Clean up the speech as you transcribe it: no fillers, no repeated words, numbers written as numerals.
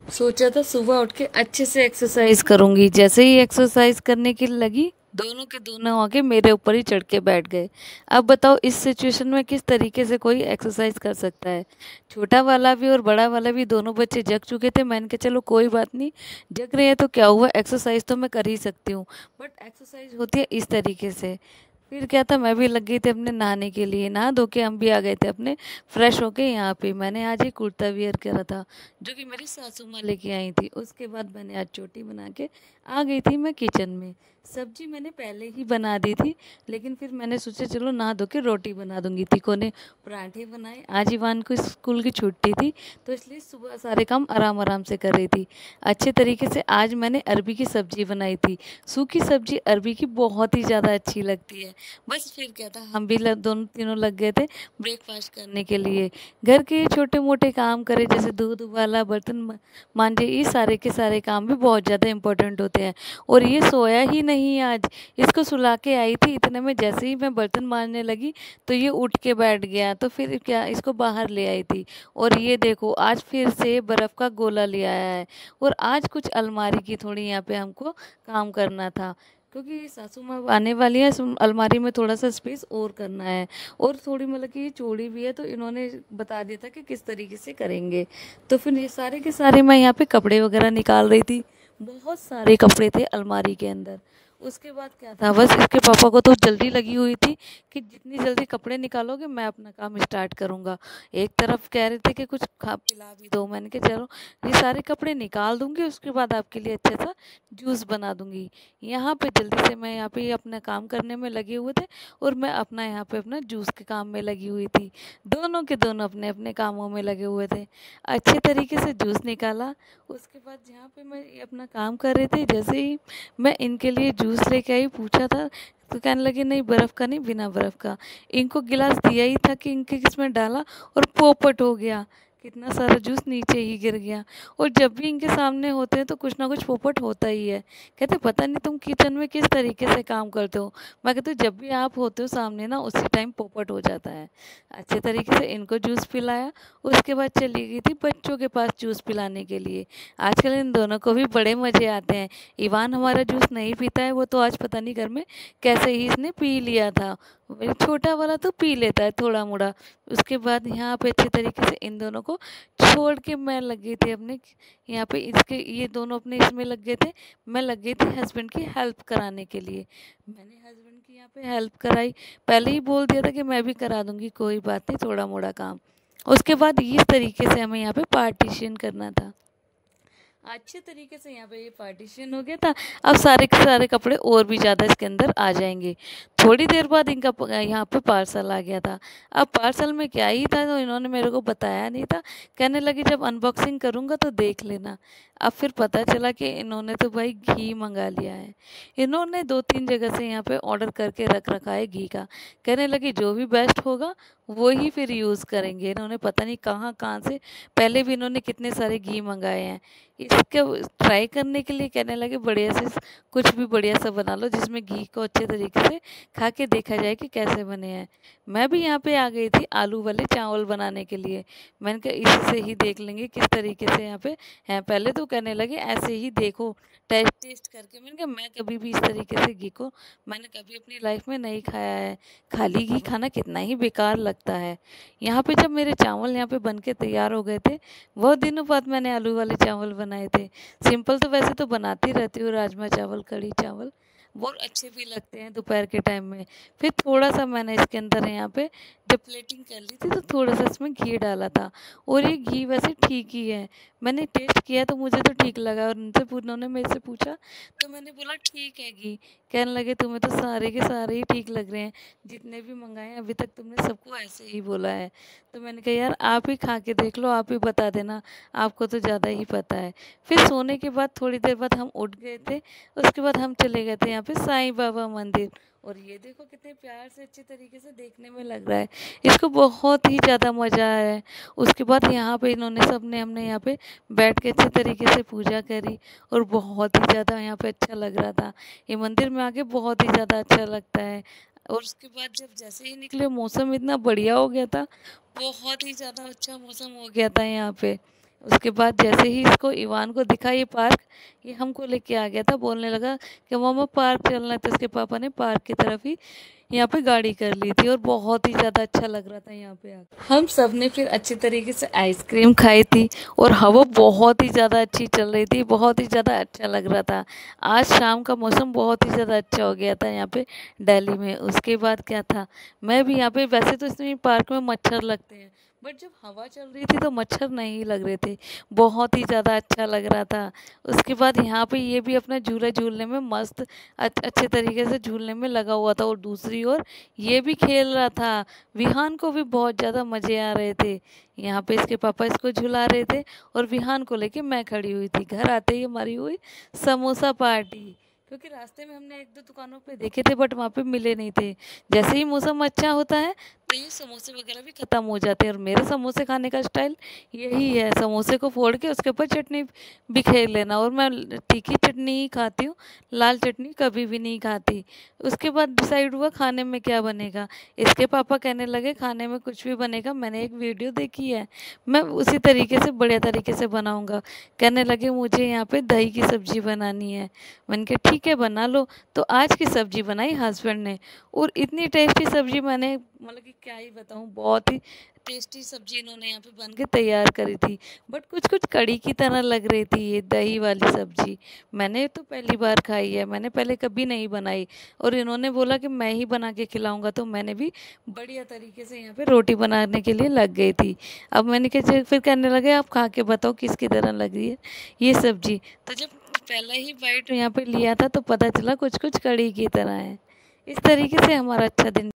सोचा था सुबह उठ के अच्छे से एक्सरसाइज करूंगी। जैसे ही एक्सरसाइज करने की लगी, दोनों के दोनों आके मेरे ऊपर ही चढ़ के बैठ गए। अब बताओ इस सिचुएशन में किस तरीके से कोई एक्सरसाइज कर सकता है। छोटा वाला भी और बड़ा वाला भी, दोनों बच्चे जग चुके थे। मैंने कहा चलो कोई बात नहीं, जग रहे हैं तो क्या हुआ, एक्सरसाइज तो मैं कर ही सकती हूँ। बट एक्सरसाइज होती है इस तरीके से। फिर क्या था, मैं भी लग गई थी अपने नहाने के लिए। नहा धो के हम भी आ गए थे अपने फ्रेश होके यहाँ पे। मैंने आज एक कुर्ता वियर करा था जो कि मेरी सासू माँ लेके आई थी। उसके बाद मैंने आज चोटी बना के आ गई थी मैं किचन में। सब्जी मैंने पहले ही बना दी थी, लेकिन फिर मैंने सोचा चलो नहा धो के रोटी बना दूंगी। तीखों ने पराठे बनाए। आज इवान को स्कूल की छुट्टी थी, तो इसलिए सुबह सारे काम आराम आराम से कर रही थी अच्छे तरीके से। आज मैंने अरबी की सब्जी बनाई थी। सूखी सब्जी अरबी की बहुत ही ज़्यादा अच्छी लगती है। बस फिर क्या था, हम भी दोनों तीनों लग गए थे ब्रेकफास्ट करने के लिए। घर के छोटे मोटे काम करे, जैसे दूध उबाला, बर्तन मांजे, ये सारे के सारे काम भी बहुत ज़्यादा इंपॉर्टेंट होते हैं। और ये सोया ही नहीं आज। इसको सुला के आई थी, इतने में जैसे ही मैं बर्तन मांजने लगी तो ये उठ के बैठ गया। तो फिर क्या, इसको बाहर ले आई थी। और ये देखो आज फिर से बर्फ़ का गोला ले आया है। और आज कुछ अलमारी की थोड़ी यहाँ पे हमको काम करना था, क्योंकि सासू माँ आने वाली है। अलमारी में थोड़ा सा स्पेस और करना है। और थोड़ी मतलब कि ये चौड़ी भी है, तो इन्होंने बता दिया था कि किस तरीके से करेंगे। तो फिर ये सारे के सारे मैं यहाँ पे कपड़े वगैरह निकाल रही थी। बहुत सारे कपड़े थे अलमारी के अंदर। उसके बाद क्या था, बस इसके पापा को तो जल्दी लगी हुई थी कि जितनी जल्दी कपड़े निकालोगे मैं अपना काम स्टार्ट करूँगा। एक तरफ कह रहे थे कि कुछ खा पिला भी दो। मैंने कहा चलो ये सारे कपड़े निकाल दूंगी, उसके बाद आपके लिए अच्छा सा जूस बना दूंगी। यहाँ पे जल्दी से मैं यहाँ पे अपना काम करने में लगे हुए थे, और मैं अपना यहाँ पे अपना जूस के काम में लगी हुई थी। दोनों के दोनों अपने अपने कामों में लगे हुए थे। अच्छे तरीके से जूस निकाला। उसके बाद जहाँ पे मैं अपना काम कर रही थी, जैसे ही मैं इनके लिए जूस लेके आई, पूछा था तो कहने लगे नहीं बर्फ़ का नहीं, बिना बर्फ़ का। इनको गिलास दिया ही था कि इनके किसमें डाला, और पोपट हो गया। कितना सारा जूस नीचे ही गिर गया। और जब भी इनके सामने होते हैं तो कुछ ना कुछ पोपट होता ही है। कहते पता नहीं तुम किचन में किस तरीके से काम करते हो। मैं कहती हूँ जब भी आप होते हो सामने ना, उसी टाइम पोपट हो जाता है। अच्छे तरीके से इनको जूस पिलाया। उसके बाद चली गई थी बच्चों के पास जूस पिलाने के लिए। आजकल इन दोनों को भी बड़े मज़े आते हैं। इवान हमारा जूस नहीं पीता है, वो तो आज पता नहीं घर में कैसे ही इसने पी लिया था। छोटा वाला तो पी लेता है थोड़ा मोड़ा। उसके बाद यहाँ पे अच्छे तरीके से इन दोनों को छोड़ के मैं लग गई थी अपने यहाँ पे। इसके ये दोनों अपने इसमें लग गए थे, मैं लग गई थी हस्बैंड की हेल्प कराने के लिए। मैंने हस्बैंड की यहाँ पे हेल्प कराई। पहले ही बोल दिया था कि मैं भी करा दूंगी, कोई बात नहीं, थोड़ा मोड़ा काम। उसके बाद इस तरीके से हमें यहाँ पे पार्टीशन करना था। अच्छे तरीके से यहाँ पे ये पार्टीशन हो गया था। अब सारे के सारे कपड़े और भी ज़्यादा इसके अंदर आ जाएंगे। थोड़ी देर बाद इनका यहाँ पे पार्सल आ गया था। अब पार्सल में क्या ही था, तो इन्होंने मेरे को बताया नहीं था। कहने लगे जब अनबॉक्सिंग करूँगा तो देख लेना। अब फिर पता चला कि इन्होंने तो भाई घी मंगा लिया है। इन्होंने 2-3 जगह से यहाँ पे ऑर्डर करके रख रखा है घी का। कहने लगे जो भी बेस्ट होगा वो ही फिर यूज़ करेंगे। इन्होंने पता नहीं कहाँ कहाँ से, पहले भी इन्होंने कितने सारे घी मंगाए हैं। इसके ट्राई करने के लिए कहने लगे बढ़िया से कुछ भी बढ़िया सा बना लो, जिसमें घी को अच्छे तरीके से खा के देखा जाए कि कैसे बने हैं। मैं भी यहाँ पे आ गई थी आलू वाले चावल बनाने के लिए। मैंने कहा इसी से ही देख लेंगे किस तरीके से यहाँ पे हैं। पहले तो कहने लगे ऐसे ही देखो, टेस्ट टेस्ट करके। मैंने कहा मैं कभी भी इस तरीके से घी को मैंने कभी अपनी लाइफ में नहीं खाया है। खाली घी खाना कितना ही बेकार लगता है। यहाँ पे जब मेरे चावल यहाँ पे बन के तैयार हो गए थे, बहुत दिनों बाद मैंने आलू वाले चावल बनाए थे। सिंपल तो वैसे तो बनाती रहती हूँ, राजमा चावल, कढ़ी चावल, बहुत अच्छे भी लगते हैं दोपहर के टाइम में। फिर थोड़ा सा मैंने इसके अंदर यहाँ पे जब प्लेटिंग कर ली थी तो थोड़ा सा इसमें घी डाला था। और ये घी वैसे ठीक ही है, मैंने टेस्ट किया तो मुझे तो ठीक लगा। और उन्होंने मेरे से पूछा तो मैंने बोला ठीक है घी। कहने लगे तुम्हें तो सारे के सारे ही ठीक लग रहे हैं, जितने भी मंगाए हैं अभी तक तुमने सबको ऐसे ही बोला है। तो मैंने कहा यार आप ही खा के देख लो, आप ही बता देना, आपको तो ज़्यादा ही पता है। फिर सोने के बाद थोड़ी देर बाद हम उठ गए थे। उसके बाद हम चले गए थे यहाँ पे साईं बाबा मंदिर। और ये देखो कितने प्यार से अच्छे तरीके से देखने में लग रहा है। इसको बहुत ही ज़्यादा मज़ा आया है। उसके बाद यहाँ पे इन्होंने सबने हमने यहाँ पे बैठ के अच्छे तरीके से पूजा करी। और बहुत ही ज़्यादा यहाँ पे अच्छा लग रहा था। ये मंदिर में आके बहुत ही ज़्यादा अच्छा लगता है। और उसके बाद जब जैसे ही निकले, मौसम इतना बढ़िया हो गया था, बहुत ही ज़्यादा अच्छा मौसम हो गया था यहाँ पे। उसके बाद जैसे ही इसको इवान को दिखा ये पार्क, ये हमको लेके आ गया था, बोलने लगा कि मम्मा पार्क चलना है। तो उसके पापा ने पार्क की तरफ ही यहाँ पे गाड़ी कर ली थी और बहुत ही ज़्यादा अच्छा लग रहा था यहाँ पे आकर। हम सब ने फिर अच्छे तरीके से आइसक्रीम खाई थी और हवा बहुत ही ज़्यादा अच्छी चल रही थी, बहुत ही ज़्यादा अच्छा लग रहा था। आज शाम का मौसम बहुत ही ज़्यादा अच्छा हो गया था यहाँ पे दिल्ली में। उसके बाद क्या था, मैं भी यहाँ पे, वैसे तो इसमें पार्क में मच्छर लगते हैं, बट जब हवा चल रही थी तो मच्छर नहीं लग रहे थे, बहुत ही ज़्यादा अच्छा लग रहा था। उसके बाद यहाँ पे ये भी अपना झूला झूलने में मस्त अच्छे तरीके से झूलने में लगा हुआ था और दूसरी ओर ये भी खेल रहा था। विहान को भी बहुत ज़्यादा मज़े आ रहे थे। यहाँ पे इसके पापा इसको झुला रहे थे और विहान को लेके मैं खड़ी हुई थी। घर आते ही हमारी हुई समोसा पार्टी, क्योंकि रास्ते में हमने एक दो दुकानों पे देखे थे बट वहाँ पे मिले नहीं थे। जैसे ही मौसम अच्छा होता है तो ये समोसे वगैरह भी ख़त्म हो जाते हैं और मेरे समोसे खाने का स्टाइल यही है, समोसे को फोड़ के उसके ऊपर चटनी बिखेर लेना। और मैं तीखी चटनी ही खाती हूँ, लाल चटनी कभी भी नहीं खाती। उसके बाद डिसाइड हुआ खाने में क्या बनेगा। इसके पापा कहने लगे खाने में कुछ भी बनेगा, मैंने एक वीडियो देखी है, मैं उसी तरीके से बढ़िया तरीके से बनाऊँगा। कहने लगे मुझे यहाँ पे दही की सब्ज़ी बनानी है। मैंने कहा ठीक है बना लो। तो आज की सब्ज़ी बनाई हस्बैंड ने और इतनी टेस्टी सब्ज़ी, मैंने मतलब कि क्या ही बताऊँ, बहुत ही टेस्टी सब्ज़ी इन्होंने यहाँ पे बन के तैयार करी थी। बट कुछ कुछ कड़ी की तरह लग रही थी ये दही वाली सब्ज़ी। मैंने तो पहली बार खाई है, मैंने पहले कभी नहीं बनाई और इन्होंने बोला कि मैं ही बना के खिलाऊंगा, तो मैंने भी बढ़िया तरीके से यहाँ पे रोटी बनाने के लिए लग गई थी। अब मैंने कहा फिर कहने लगे आप खा के बताओ किसकी तरह लग रही है ये सब्ज़ी। तो जब पहला ही बाइट यहाँ पे लिया था तो पता चला कुछ कुछ कड़ी की तरह है। इस तरीके से हमारा अच्छा दिन